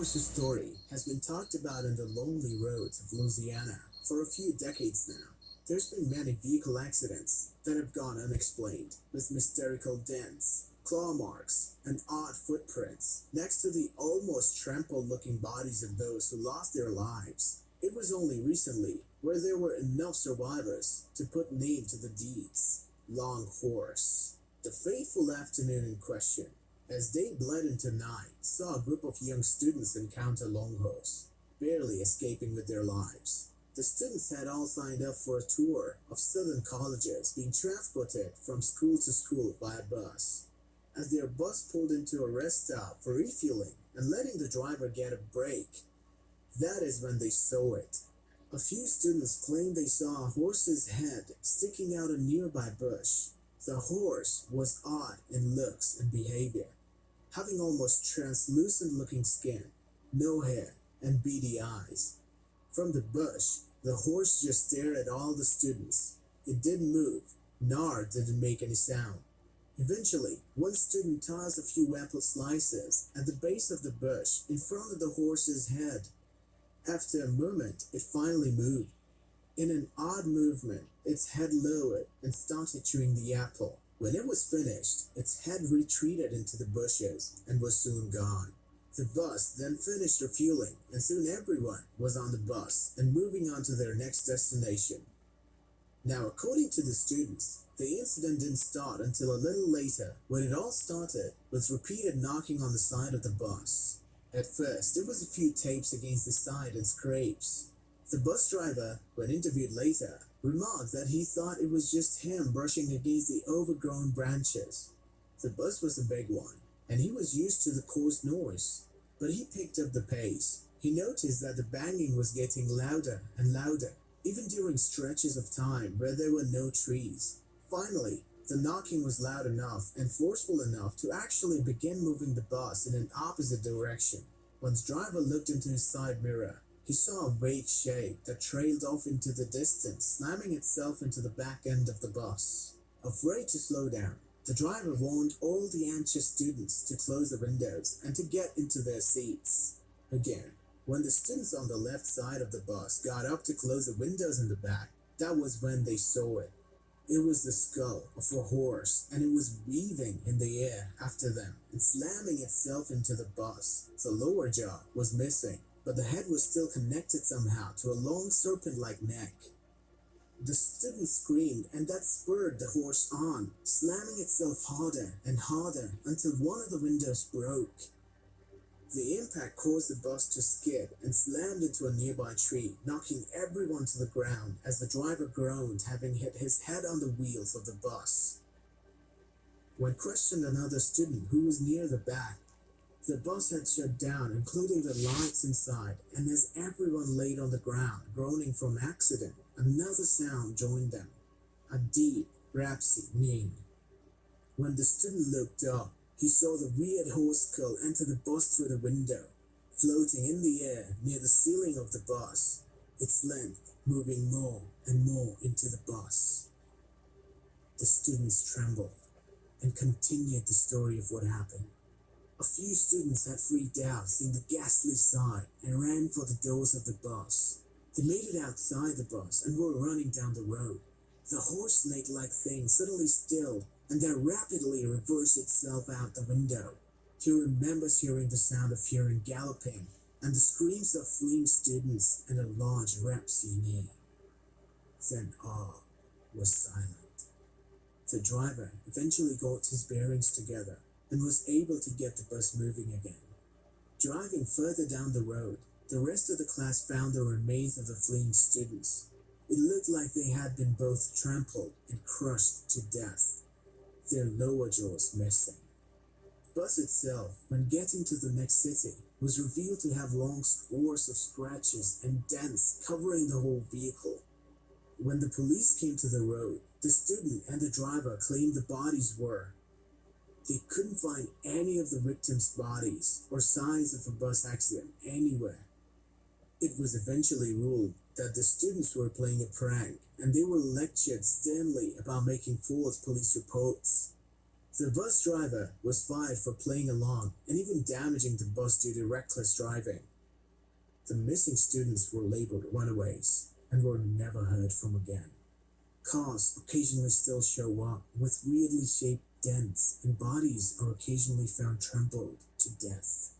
horse's story has been talked about on the lonely roads of Louisiana for a few decades now. There's been many vehicle accidents that have gone unexplained, with mystical dents, claw marks, and odd footprints next to the almost trampled looking bodies of those who lost their lives. It was only recently where there were enough survivors to put name to the deeds. Long Horse. The fateful afternoon in question, as day bled into night, saw a group of young students encounter Longhorse, barely escaping with their lives. The students had all signed up for a tour of southern colleges, being transported from school to school by a bus. As their bus pulled into a rest stop for refueling and letting the driver get a break, that is when they saw it. A few students claimed they saw a horse's head sticking out a nearby bush. The horse was odd in looks and behavior, having almost translucent looking skin, no hair, and beady eyes. From the bush, the horse just stared at all the students. It didn't move, nor did it make any sound. Eventually, one student tossed a few apple slices at the base of the bush in front of the horse's head. After a moment, it finally moved. In an odd movement, its head lowered and started chewing the apple. When it was finished, its head retreated into the bushes and was soon gone. The bus then finished refueling, and soon everyone was on the bus and moving on to their next destination. Now, according to the students, the incident didn't start until a little later, when it all started with repeated knocking on the side of the bus. At first, it was a few tapes against the side and scrapes. The bus driver, when interviewed later, remarked that he thought it was just him brushing against the overgrown branches. The bus was a big one, and he was used to the coarse noise, but he picked up the pace. He noticed that the banging was getting louder and louder, even during stretches of time where there were no trees. Finally, the knocking was loud enough and forceful enough to actually begin moving the bus in an opposite direction. Once driver looked into his side mirror, he saw a vague shape that trailed off into the distance, slamming itself into the back end of the bus. Afraid to slow down, the driver warned all the anxious students to close the windows and to get into their seats. Again, when the students on the left side of the bus got up to close the windows in the back, that was when they saw it. It was the skull of a horse, and it was weaving in the air after them and slamming itself into the bus. The lower jaw was missing, but the head was still connected somehow to a long serpent-like neck. The student screamed, and that spurred the horse on, slamming itself harder and harder until one of the windows broke. The impact caused the bus to skid and slammed into a nearby tree, knocking everyone to the ground as the driver groaned, having hit his head on the wheels of the bus. When questioned another student who was near the back, the bus had shut down, including the lights inside, and as everyone laid on the ground, groaning from accident, another sound joined them, a deep, raspy neighing. When the student looked up, he saw the weird horse skull enter the bus through the window, floating in the air near the ceiling of the bus, its length moving more and more into the bus. The students trembled and continued the story of what happened. A few students had freaked out seeing the ghastly sight and ran for the doors of the bus. They made it outside the bus and were running down the road. The horse snake-like thing suddenly stilled and then rapidly reversed itself out the window. He remembers hearing the sound of fury galloping and the screams of fleeing students and a large raspy neigh. Then all was silent. The driver eventually got his bearings together and was able to get the bus moving again. Driving further down the road, the rest of the class found the remains of the fleeing students. It looked like they had been both trampled and crushed to death, their lower jaws missing. The bus itself, when getting to the next city, was revealed to have long scores of scratches and dents covering the whole vehicle. When the police came to the road, the student and the driver claimed the bodies were. They couldn't find any of the victims' bodies or signs of a bus accident anywhere. It was eventually ruled that the students were playing a prank, and they were lectured sternly about making false police reports. The bus driver was fired for playing along and even damaging the bus due to reckless driving. The missing students were labeled runaways and were never heard from again. Cars occasionally still show up with weirdly shaped dents, and bodies are occasionally found trampled to death.